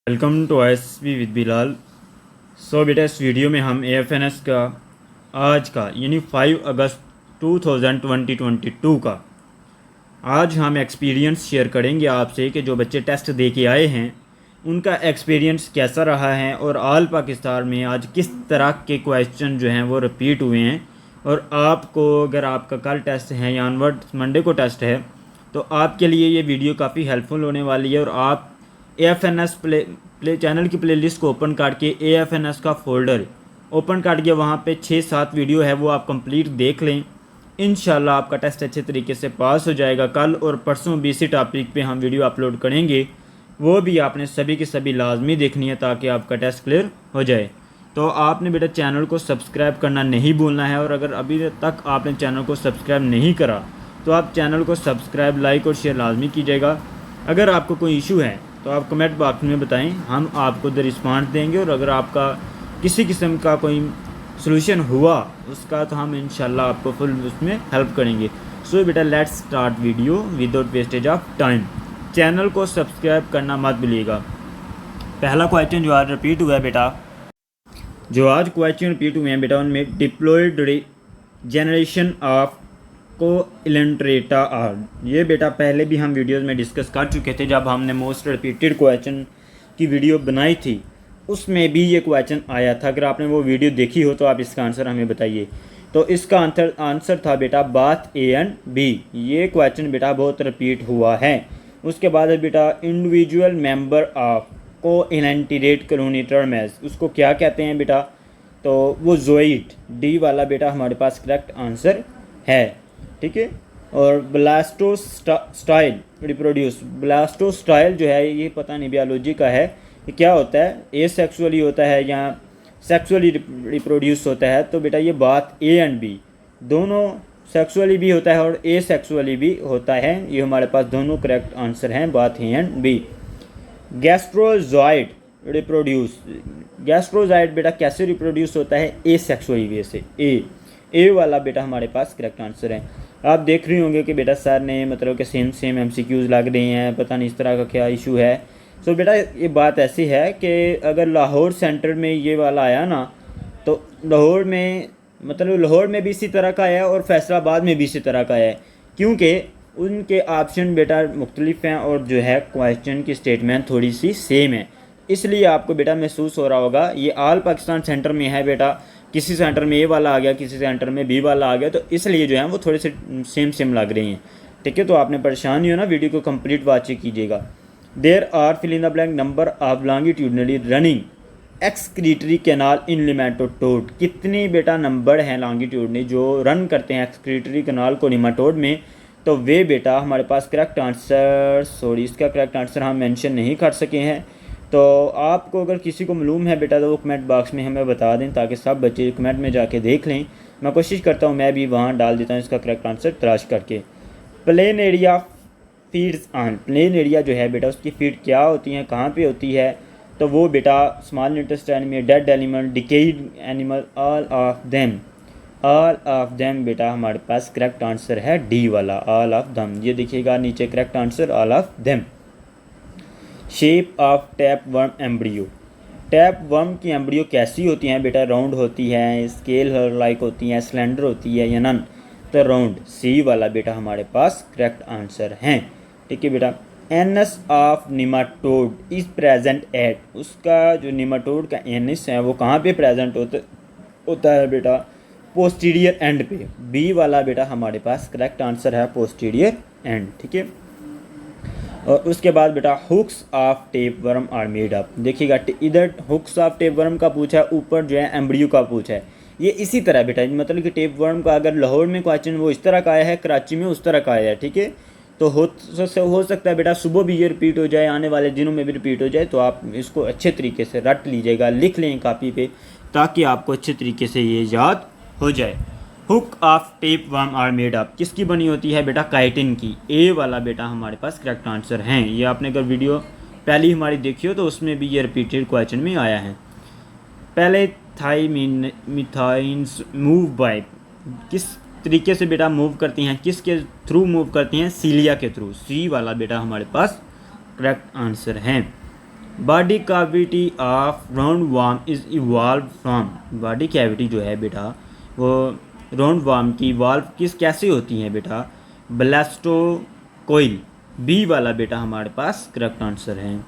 Welcome to ASB with Bilal. बेटा इस video में हम AFNS का आज का यानी 5 अगस्त 2022 का आज हम एक्सपीरियंस शेयर करेंगे आपसे कि जो बच्चे टेस्ट दे के आए हैं उनका एक्सपीरियंस कैसा रहा है और ऑल पाकिस्तान में आज किस तरह के क्वेश्चन जो हैं वो रिपीट हुए हैं। और आपको अगर आपका कल टेस्ट है या ऑनवर्ड मंडे को टेस्ट है तो आपके लिए ये वीडियो काफ़ी हेल्पफुल होने वाली है। और आप AFNS प्ले चैनल की प्लेलिस्ट को ओपन करके AFNS का फ़ोल्डर ओपन करके वहाँ पे 6-7 वीडियो है वो आप कंप्लीट देख लें। इंशाल्लाह आपका टेस्ट अच्छे तरीके से पास हो जाएगा। कल और परसों भी इसी टॉपिक पे हम वीडियो अपलोड करेंगे, वो भी आपने सभी के सभी लाजमी देखनी है ताकि आपका टेस्ट क्लियर हो जाए। तो आपने बेटा चैनल को सब्सक्राइब करना नहीं भूलना है, और अगर अभी तक आपने चैनल को सब्सक्राइब नहीं करा तो आप चैनल को सब्सक्राइब, लाइक और शेयर लाजमी कीजिएगा। अगर आपको कोई इशू है तो आप कमेंट बॉक्स में बताएं, हम आपको द रिस्पॉन्स देंगे। और अगर आपका किसी किस्म का कोई सॉल्यूशन हुआ उसका तो हम इंशाल्लाह आपको फुल उसमें हेल्प करेंगे। बेटा let's start video without wastage of time. Channel को सब्सक्राइब करना मत भूलिएगा। पहला क्वेश्चन जो आज रिपीट हुआ है बेटा, बेटा उनमें डिप्लॉयड जनरेशन ऑफ कोइलेंट्रेटा आर। ये बेटा पहले भी हम वीडियोस में डिस्कस कर चुके थे जब हमने मोस्ट रिपीटेड क्वेश्चन की वीडियो बनाई थी, उसमें भी ये क्वेश्चन आया था। अगर आपने वो वीडियो देखी हो तो आप इसका आंसर हमें बताइए। तो इसका आंसर था बेटा बात A एंड B। ये क्वेश्चन बेटा बहुत रिपीट हुआ है। उसके बाद है बेटा इंडिविजुअल मेंबर ऑफ कोइलेंट्रेट क्रोनिटर्मेस, उसको क्या कहते हैं बेटा? तो वो ज़ोइड, डी वाला बेटा हमारे पास करेक्ट आंसर है। ठीक है। और ब्लास्टोस्टाइल रिप्रोड्यूस, ब्लास्टोस्टाइल जो है ये पता नहीं बायोलॉजी का है, ये क्या होता है, एसेक्सुअली होता है या सेक्सुअली रिप्रोड्यूस होता है? तो बेटा ये बात A एंड B दोनों सेक्सुअली भी होता है और एसेक्सुअली भी होता है। ये हमारे पास दोनों करेक्ट आंसर हैं, बात A एंड B। गैस्ट्रोजॉइड रिप्रोड्यूस, गैस्ट्रोजॉइड बेटा कैसे रिप्रोड्यूस होता है? एसेक्सुअली वे से। ए वाला बेटा हमारे पास करेक्ट आंसर है। आप देख रहे होंगे कि बेटा सर ने मतलब कि सेम MCQs लग रहे हैं, पता नहीं इस तरह का क्या इशू है। बेटा ये बात ऐसी है कि अगर लाहौर सेंटर में ये वाला आया ना, तो लाहौर में मतलब लाहौर में भी इसी तरह का है और फैसलाबाद में भी इसी तरह का है, क्योंकि उनके ऑप्शन बेटा मुख्तलिफ हैं और जो है क्वेश्चन की स्टेटमेंट थोड़ी सी सेम है। इसलिए आपको बेटा महसूस हो रहा होगा ये ऑल पाकिस्तान सेंटर में है बेटा, किसी सेंटर में A वाला आ गया, किसी सेंटर में B वाला आ गया, तो इसलिए जो है वो थोड़े से सेम लग रही हैं। ठीक है। तो आपने परेशान नहीं हो ना, वीडियो को कंप्लीट वॉच कीजिएगा। There are fill in the blank number of longitudinally running excretory canal in nematode. कितनी बेटा नंबर हैं लॉन्गिट्यूडनली जो रन करते हैं एक्सक्रीटरी कैनाल को निमेटोड में? तो वे बेटा हमारे पास करेक्ट आंसर, इसका करेक्ट आंसर हम मेंशन नहीं कर सके हैं। तो आपको अगर किसी को मालूम है बेटा तो वो कमेंट बॉक्स में हमें बता दें ताकि सब बच्चे कमेंट में जाके देख लें। मैं कोशिश करता हूँ मैं भी वहाँ डाल देता हूँ इसका करेक्ट आंसर तलाश करके। Plain area feeds on, plain area जो है बेटा उसकी फीड क्या होती हैं, कहाँ पे होती है? तो वो बेटा स्मॉल इंटेस्टाइन में, dead animal, decade animal, all of them बेटा हमारे पास करेक्ट आंसर है डी वाला, ऑल ऑफ देम। ये देखिएगा नीचे correct answer all of them. Shape of tap worm embryo, tap worm की एम्ब्रियो कैसी होती हैं बेटा? राउंड होती है, स्केल लाइक होती हैं, स्लेंडर होती है या नन? तो राउंड, सी वाला बेटा हमारे पास करेक्ट आंसर हैं। ठीक है बेटा। Anus of nematode is present at, उसका जो निमाटोड का एनस है वो कहाँ पे प्रेजेंट होता है बेटा? पोस्टीरियर एंड पे। बी वाला बेटा हमारे पास करेक्ट आंसर है पोस्टीरियर एंड। ठीक है। और उसके बाद बेटा hooks of tape worm are made up, देखिएगा इधर हुक्स ऑफ टेप वर्म का पूछा है, ऊपर जो है एम्ब्रियो का पूछा है। ये इसी तरह बेटा मतलब कि टेप वर्म का अगर लाहौर में क्वेश्चन वो इस तरह का आया है, कराची में उस तरह का आया है। ठीक है। तो हो सकता है बेटा सुबह भी ये रिपीट हो जाए, आने वाले दिनों में भी रिपीट हो जाए। तो आप इसको अच्छे तरीके से रट लीजिएगा, लिख लें कापी पे ताकि आपको अच्छे तरीके से ये याद हो जाए। Hook of tape worm are made up किसकी बनी होती है बेटा? काइटिन की। ए वाला बेटा हमारे पास करेक्ट आंसर हैं। ये आपने अगर वीडियो पहली हमारी देखी हो तो उसमें भी ये रिपीटेड क्वेश्चन में आया है। पहले थाइमिथाइंस मूव बाय, किस तरीके से बेटा मूव करती हैं, किसके थ्रू मूव करती हैं? सीलिया के थ्रू। सी वाला बेटा हमारे पास करेक्ट आंसर हैं। Body cavity of round worm is evolve from, body cavity जो है बेटा वो राउंड वार्म की इवॉल्व कैसे होती है बेटा, ब्लास्टोकोइल, बी वाला बेटा हमारे पास करेक्ट आंसर है।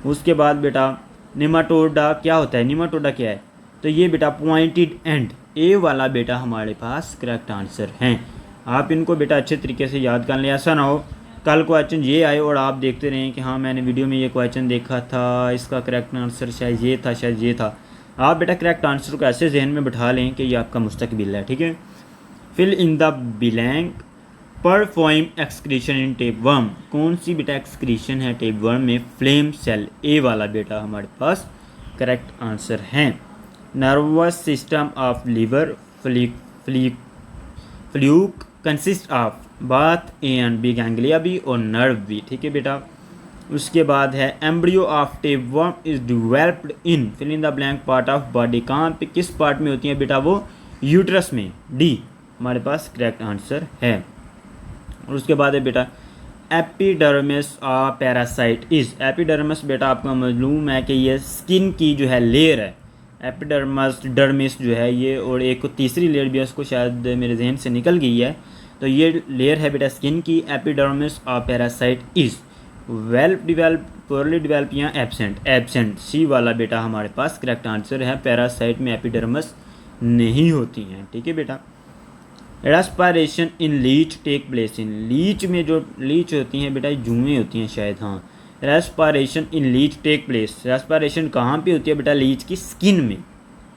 उसके बाद बेटा निमाटोडा क्या होता है, निमाटोडा क्या है, तो ये बेटा पॉइंटेड एंड, ए वाला बेटा हमारे पास करेक्ट आंसर है। आप इनको बेटा अच्छे तरीके से याद कर लें, ऐसा ना हो कल क्वेश्चन ये आए और आप देखते रहें कि हाँ मैंने वीडियो में ये क्वेश्चन देखा था, इसका करेक्ट आंसर शायद ये था, शायद ये था। आप बेटा करेक्ट आंसर को ऐसे जहन में बिठा लें कि ये आपका मुस्तकबिल है, ठीक है। Fill in the blank, perform excretion in tapeworm, कौन सी बेटा एक्सक्रीशन है टेप वर्म में, फ्लेम सेल, ए वाला बेटा हमारे पास करेक्ट आंसर है। Nervous system of liver fluke consist of, both A and B, ganglia B और नर्व बी, ठीक है बेटा। उसके बाद है embryo of tapeworm is developed in, fill in the blank part of body, कहाँ पे किस पार्ट में होती है बेटा वो, यूट्रस में, डी हमारे पास करेक्ट आंसर है। और उसके बाद है बेटा epidermis a parasite is, epidermis बेटा आपका मालूम है कि ये स्किन की जो है लेयर है, एपिडर्मस डर्मिस जो है ये, और एक तीसरी लेयर भी है उसको शायद मेरे जहन से निकल गई है, तो ये लेयर है बेटा स्किन की। Epidermis a parasite is well develop, poorly develop या एब्सेंट, एब्सेंट, सी वाला बेटा हमारे पास करेक्ट आंसर है। पैरासाइट में एपिडर्मिस नहीं होती हैं, ठीक है बेटा। Respiration in leech take place in, leech में जो लीच होती हैं बेटा जुएँ होती हैं शायद, हाँ। Respiration in leech take place, respiration कहाँ पे होती है बेटा, लीच की स्किन में,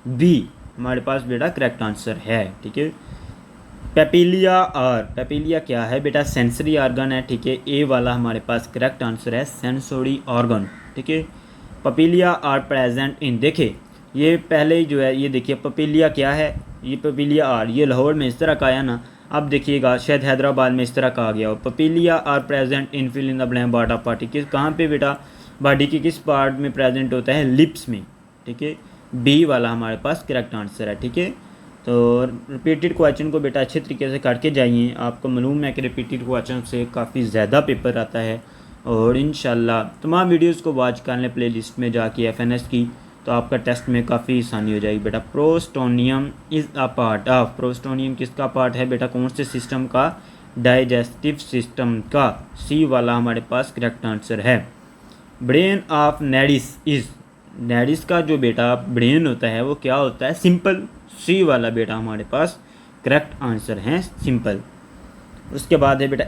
बी हमारे पास बेटा करेक्ट आंसर है, ठीक है। पेपिलिया और, पेपिलिया क्या है बेटा, सेंसरी ऑर्गन है, ठीक है, ए वाला हमारे पास करेक्ट आंसर है, सेंसोरी ऑर्गन, ठीक है। पपिलिया आर प्रेजेंट इन, देखिए ये पहले जो है ये देखिए पपिलिया क्या है, ये पपिलिया आर, ये लाहौर में इस तरह का आया ना, अब देखिएगा शायद हैदराबाद में इस तरह का आ गया हो। Papillae are present in, fill in the blank part of party, किस कहाँ पे बेटा बॉडी के किस पार्ट में प्रेजेंट होता है, लिप्स में, ठीक है, बी वाला हमारे पास करेक्ट आंसर है, ठीक है। तो रिपीटेड क्वेश्चन को बेटा अच्छे तरीके से करके जाइए, आपको मालूम है कि रिपीटेड क्वेश्चन से काफ़ी ज़्यादा पेपर आता है, और इंशाल्लाह तमाम वीडियोस को वॉच कर लें प्लेलिस्ट में जाके एफएनएस की, तो आपका टेस्ट में काफ़ी आसानी हो जाएगी बेटा। प्रोस्टोनियम इज़ अ पार्ट ऑफ, प्रोस्टोनियम किसका पार्ट है बेटा, कौन से सिस्टम का, डाइजेस्टिव सिस्टम का, सी वाला हमारे पास करेक्ट आंसर है। ब्रेन ऑफ नेडिस इज़, नेडिस का जो बेटा ब्रेन होता है वो क्या होता है, सिंपल, सी वाला बेटा हमारे पास करेक्ट आंसर है, सिंपल। उसके बाद है बेटा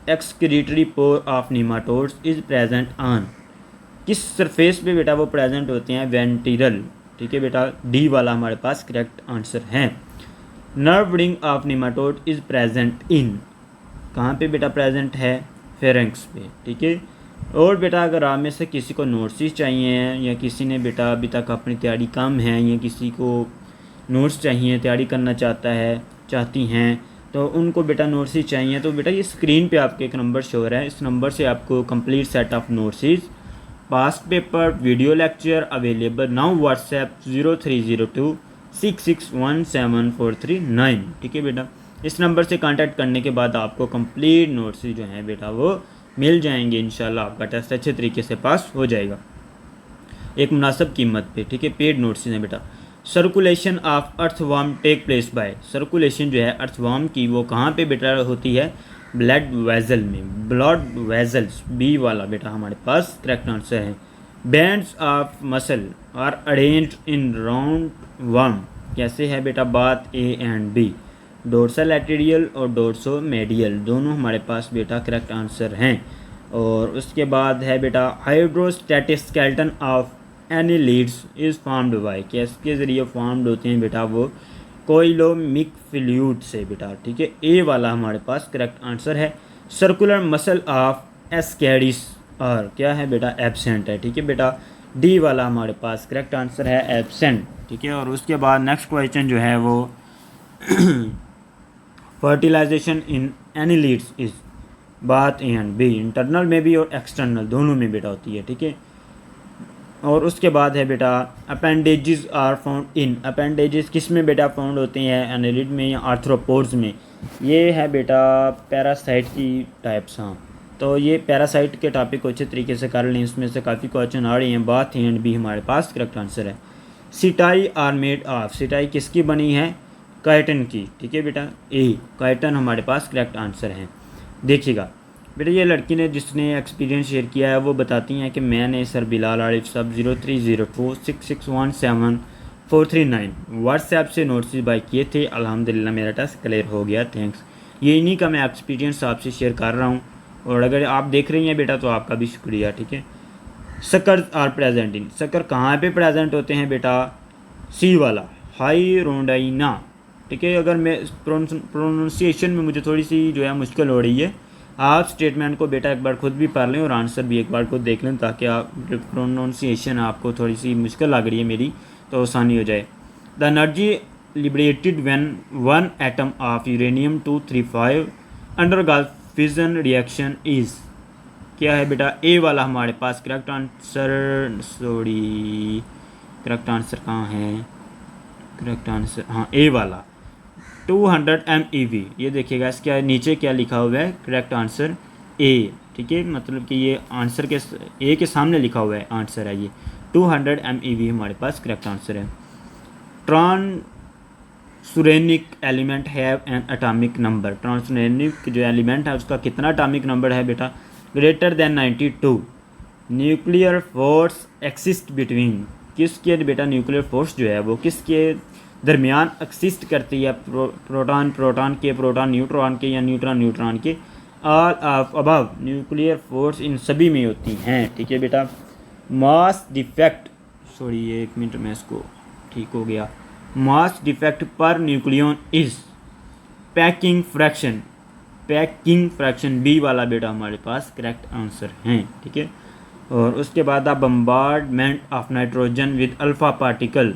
excretory pore of nematodes is present on, किस सरफेस पे बेटा वो प्रेजेंट होते हैं, वेंट्रल, ठीक है बेटा, डी वाला हमारे पास करेक्ट आंसर है। Nerve ring of nematode is present in, कहाँ पे बेटा प्रेजेंट है, फेरेंक्स पे, ठीक है। और बेटा अगर आप में से किसी को नोट्स चाहिए हैं, या किसी ने बेटा अभी तक अपनी तैयारी कम है, या किसी को नोट्स चाहिए, तैयारी करना चाहती हैं, तो उनको बेटा नोट्स चाहिए, तो बेटा ये स्क्रीन पे आपके एक नंबर शो हो रहा है, इस नंबर से आपको complete set of notes, past paper, video lecture available now, WhatsApp 0302661743 ठीक है बेटा। इस नंबर से कांटेक्ट करने के बाद आपको कंप्लीट नोट्स जो हैं बेटा वो मिल जाएंगे, इंशाल्लाह आपका टेस्ट अच्छे तरीके से पास हो जाएगा एक मुनासिब कीमत पे, ठीक है। पेड नोट्स हैं बेटा। Circulation of earthworm take place by, circulation जो है अर्थवर्म की वो कहाँ पे बेटा होती है, ब्लड वेजल में, ब्लड वेजल्स, बी वाला बेटा हमारे पास करेक्ट आंसर है। Bands of muscle are arranged in round worm, कैसे है बेटा, बात A and B, dorsal arterial और डोर्सो मेडियल, दोनों हमारे पास बेटा करेक्ट आंसर हैं। और उसके बाद है बेटा hydrostatic skeleton of annelids is formed by, किसके ज़रिए फॉर्म्ड होते हैं बेटा वो, कोइलोमिक फ्लूइड से बेटा, ठीक है, ए वाला हमारे पास करेक्ट आंसर है। सर्कुलर मसल ऑफ एस्केरिस और क्या है बेटा, एब्सेंट है, ठीक है बेटा, डी वाला हमारे पास करेक्ट आंसर है, एब्सेंट, ठीक है। और उसके बाद नेक्स्ट क्वेश्चन जो है वो फर्टिलाइजेशन इन एनिलीड्स इज, बात ए एंड बी, इंटरनल में भी और एक्सटर्नल दोनों में बेटा होती है, ठीक है। और उसके बाद है बेटा appendages are found in, appendages किस में बेटा फाउंड होते हैं, एनिलिड में या आर्थ्रोपोड्स में, ये है बेटा पैरासाइट की टाइप्स, हाँ तो ये पैरासाइट के टॉपिक को अच्छे तरीके से कर लें, इसमें से काफ़ी क्वेश्चन आ रही हैं। बात एंड बी हमारे पास करेक्ट आंसर है। सिटाई आर मेड ऑफ, सिटाई किसकी बनी है? काइटन की। ठीक है बेटा, ए काइटन हमारे पास करेक्ट आंसर है। देखिएगा बेटा, ये लड़की ने जिसने एक्सपीरियंस शेयर किया है वो बताती हैं कि मैंने सर बिलाल आरिफ सब 030266174439 व्हाट्सएप से नोट्स बाय किए थे। अल्हम्दुलिल्लाह मेरा टेस्ट क्लियर हो गया, थैंक्स। ये इन्हीं का मैं एक्सपीरियंस आपसे शेयर कर रहा हूँ, और अगर आप देख रही हैं बेटा तो आपका भी शुक्रिया। ठीक है, sucker are present in, sucker कहाँ पे प्रेजेंट होते हैं बेटा? सी वाला हाई रोंडाइना। ठीक है, अगर मैं प्रोनाउंसिएशन में मुझे थोड़ी सी जो है मुश्किल हो रही है, आप स्टेटमेंट को बेटा एक बार खुद भी पढ़ लें और आंसर भी एक बार खुद देख लें, ताकि आप प्रोनाउंसिएशन आपको थोड़ी सी मुश्किल लग रही है मेरी तो आसानी हो जाए। The energy liberated when 1 atom of uranium 235 undergoes fission reaction is, क्या है बेटा? ए वाला हमारे पास correct answer, sorry correct answer कहाँ है? करेक्ट आंसर हाँ ए वाला 200 MeV। ये देखिएगा इसके नीचे क्या लिखा हुआ है, करेक्ट आंसर ए। ठीक है, मतलब कि ये आंसर के ए के सामने लिखा हुआ है आंसर है, ये 200 MeV हमारे पास करेक्ट आंसर है। Transuranic element have an atomic number, transuranic जो एलिमेंट है उसका कितना एटॉमिक नंबर है बेटा? Greater than 92। Nuclear force exist between, किसके बेटा न्यूक्लियर फोर्स जो है वो किसके दरमियान एक्सिस्ट करती है? प्रोटॉन प्रोटॉन के, प्रोटॉन न्यूट्रॉन के, या न्यूट्रॉन न्यूट्रॉन के। All of above nuclear force इन सभी में होती हैं। ठीक है बेटा, मास डिफेक्ट, सॉरी एक मिनट में इसको ठीक हो गया, mass defect per nucleon is packing fraction, packing fraction B वाला बेटा हमारे पास करेक्ट आंसर हैं। ठीक है, और उसके बाद the bombardment of nitrogen with alpha particle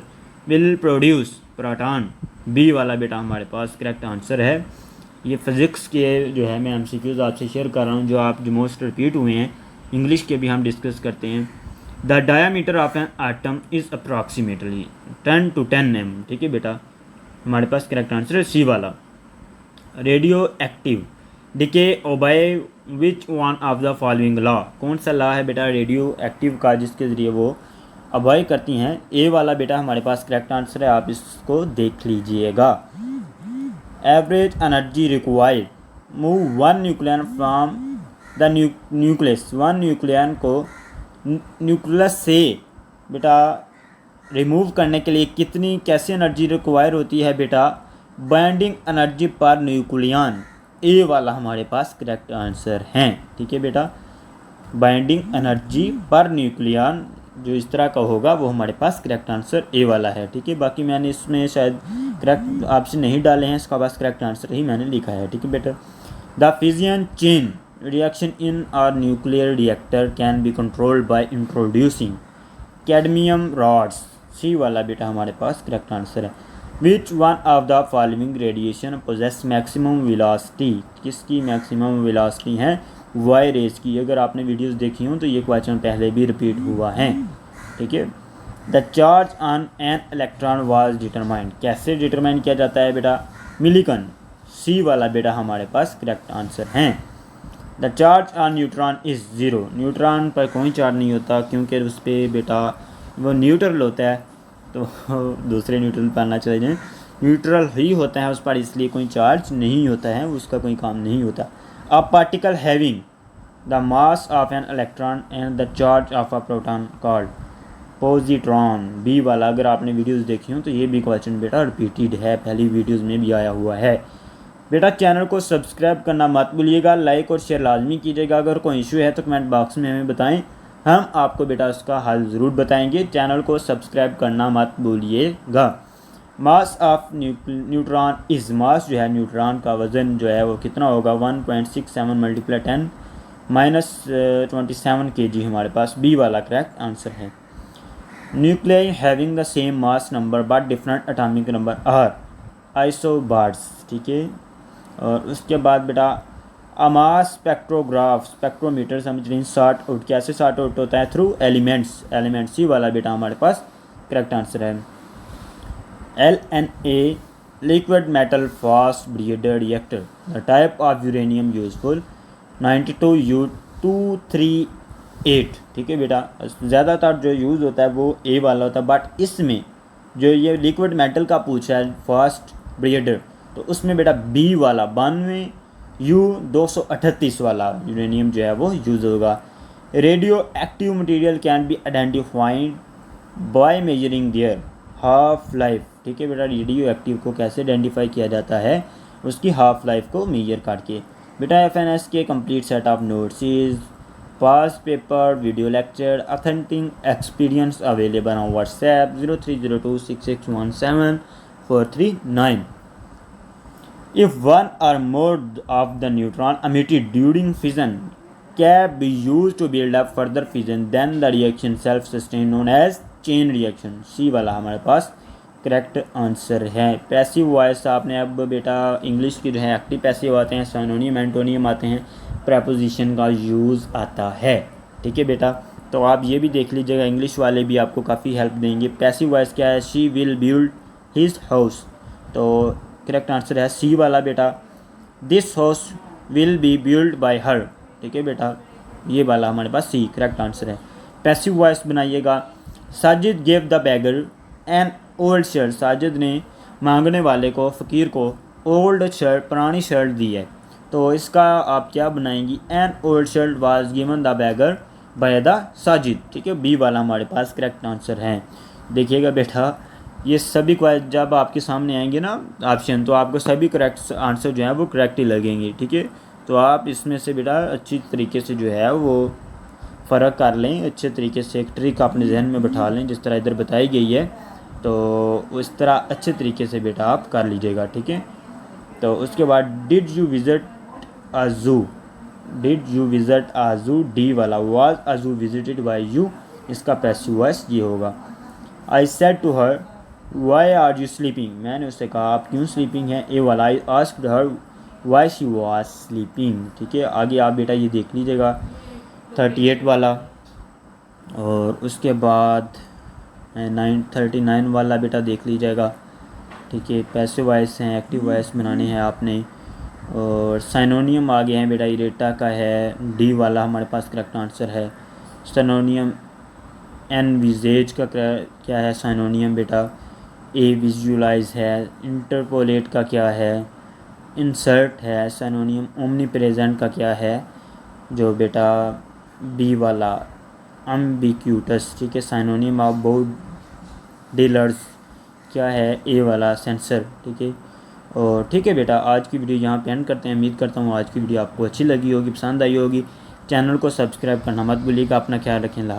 will produce proton, B वाला बेटा हमारे पास करेक्ट आंसर है। ये फिज़िक्स के जो है मैं MCQs आपसे शेयर कर रहा हूँ, जो आप जो मोस्ट रिपीट हुए हैं, इंग्लिश के भी हम डिस्कस करते हैं। The diameter of an atom is approximately 10 to 10 mm। ठीक है बेटा, हमारे पास करेक्ट आंसर है सी वाला। Radioactive decay obey which one of the following law, कौन सा लॉ है बेटा रेडियो एक्टिव का जिसके ज़रिए वो अवॉइड करती हैं? ए वाला बेटा हमारे पास करेक्ट आंसर है, आप इसको देख लीजिएगा। Average energy required move one nucleon from the nucleus, one nucleon को न्यूक्लियस से बेटा रिमूव करने के लिए कितनी कैसी एनर्जी रिक्वायर होती है बेटा? बाइंडिंग एनर्जी पर न्यूक्लियन, ए वाला हमारे पास करेक्ट आंसर है। ठीक है बेटा, बाइंडिंग एनर्जी पर न्यूक्लियन जो इस तरह का होगा वो हमारे पास करेक्ट आंसर ए वाला है। ठीक है, बाकी मैंने इसमें शायद करेक्ट आपसे नहीं डाले हैं, इसका पास करेक्ट आंसर ही मैंने लिखा है। ठीक है बेटा, the fission chain reaction in our nuclear reactor can be controlled by introducing cadmium rods, C वाला बेटा हमारे पास करेक्ट आंसर है। Which one of the following radiation possess maximum velocity, किसकी मैक्सिमम वेलोसिटी है? वाई रेज की। अगर आपने वीडियोस देखी हों तो ये क्वेश्चन पहले भी रिपीट हुआ है। ठीक है, the charge on an electron was determined, कैसे डिटरमाइन किया जाता है बेटा? मिलीकन, सी वाला बेटा हमारे पास करेक्ट आंसर है। The charge on neutron is zero, neutron पर कोई चार्ज नहीं होता क्योंकि उस पर बेटा वो न्यूट्रल होता है, तो दूसरे न्यूट्रल पर ना चले जाएँ, न्यूट्रल ही होता है उस पर, इसलिए कोई चार्ज नहीं होता है, उसका कोई काम नहीं होता। A particle having the mass of an electron and the charge of a proton called positron, B वाला। अगर आपने वीडियोस देखी हो तो ये भी क्वेश्चन बेटा रिपीटेड है, पहली वीडियोस में भी आया हुआ है। बेटा चैनल को सब्सक्राइब करना मत भूलिएगा, लाइक और शेयर लाजमी कीजिएगा। अगर कोई इशू है तो कमेंट बॉक्स में हमें बताएं, हम आपको बेटा उसका हल ज़रूर बताएंगे। चैनल को सब्सक्राइब करना मत भूलिएगा। मास ऑफ न्यूट्रॉन इज़, मास जो है न्यूट्रॉन का वज़न जो है वो कितना होगा? 1.67 × 10⁻27 kg हमारे पास, बी वाला करेक्ट आंसर है। Nuclei having the same mass number but different atomic number are isobars. ठीक है, और उसके बाद बेटा मास स्पेक्ट्रोग्राफ, स्पेक्ट्रोमीटर समझ रही सॉर्ट आउट, कैसे सॉर्ट आउट होता है? थ्रू एलिमेंट्स, एलिमेंट्स, सी वाला बेटा हमारे पास करेक्ट आंसर है। LNA liquid metal fast breeder reactor, the type of uranium useful 92U238, ठीक है बेटा। ज़्यादातर जो यूज़ होता है वो ए वाला होता है, बट इसमें जो ये लिक्विड मेटल का पूछा है फास्ट ब्रीडर, तो उसमें बेटा बी वाला 92U238 वाला यूरेनियम जो है वो यूज़ होगा। Radioactive material can be identified by measuring their half life, ठीक है बेटा। रेडियो एक्टिव को कैसे आइडेंटिफाई किया जाता है, उसकी हाफ लाइफ को मेजर करके। बेटा FNS के complete set of notes is pass paper, video lecture, authentic experience available on WhatsApp 0302661749। If one or more of the neutron emitted during fission can be used to build up further fission, then the reaction self-sustained known as chain reaction। सी वाला हमारे पास correct answer है। Passive voice आपने अब बेटा English की जो है एक्टिव पैसिव आते हैं, सिनोनियम एंटोनियम आते हैं, प्रेपोजिशन का यूज़ आता है, ठीक है बेटा। तो आप ये भी देख लीजिएगा, इंग्लिश वाले भी आपको काफ़ी हेल्प देंगे। पैसिव वॉइस क्या है, she will build his house, तो करेक्ट आंसर है सी वाला बेटा, this house will be build by her, ठीक है बेटा। ये वाला हमारे पास सी करेक्ट आंसर है। पैसिव वॉइस बनाइएगा, Sajid gave the beggar an old shirt, Sajid ने मांगने वाले को, फ़कीर को ओल्ड शर्ट, पुरानी शर्ट दी है, तो इसका आप क्या बनाएंगी, an old shirt was given the beggar by the Sajid, ठीक है। बी वाला हमारे पास करेक्ट आंसर है। देखिएगा बेटा ये सभी जब आपके सामने आएंगे ना ऑप्शन, तो आपको सभी करेक्ट आंसर जो है वो करेक्ट ही लगेंगे, ठीक है। तो आप इसमें से बेटा अच्छी तरीके से जो है वो फ़र्क कर लें, अच्छे तरीके से एक ट्रिक अपने जहन में बैठा लें, जिस तरह इधर बताई गई है, तो उस तरह अच्छे तरीके से बेटा आप कर लीजिएगा, ठीक है। तो उसके बाद did you visit a zoo, did you visit a zoo, D वाला was a zoo visited by you, इसका पैसिव वॉइस ये होगा। I said to her why are you sleeping, मैंने उससे कहा आप क्यों स्लीपिंग हैं, ए वाला। I asked her why she was sleeping, ठीक है। आगे आप बेटा ये देख लीजिएगा 38 वाला, और उसके बाद 39 वाला बेटा देख लीजिएगा, ठीक है। पैसिव वॉइस हैं, एक्टिव वॉइस बनाने हैं आपने, और साइनोनियम आ गए हैं बेटा, इरेटा का है, डी वाला हमारे पास करेक्ट आंसर है। साइनोनियम एनविजेज का क्या है साइनोनियम बेटा, ए विजुअलाइज है। इंटरपोलेट का क्या है, इंसर्ट है। साइनोनियम ओमनी प्रेजेंट का क्या है, जो बेटा बी वाला अम्बिक्यूटस, ठीक है। साइनोनियम ऑफ बोथ डीलर्स क्या है, ए वाला सेंसर, ठीक है। और ठीक है बेटा, आज की वीडियो यहाँ पे एंड करते हैं। उम्मीद करता हूँ आज की वीडियो आपको अच्छी लगी होगी, पसंद आई होगी। चैनल को सब्सक्राइब करना मत भूलिएगा। अपना ख्याल रखें।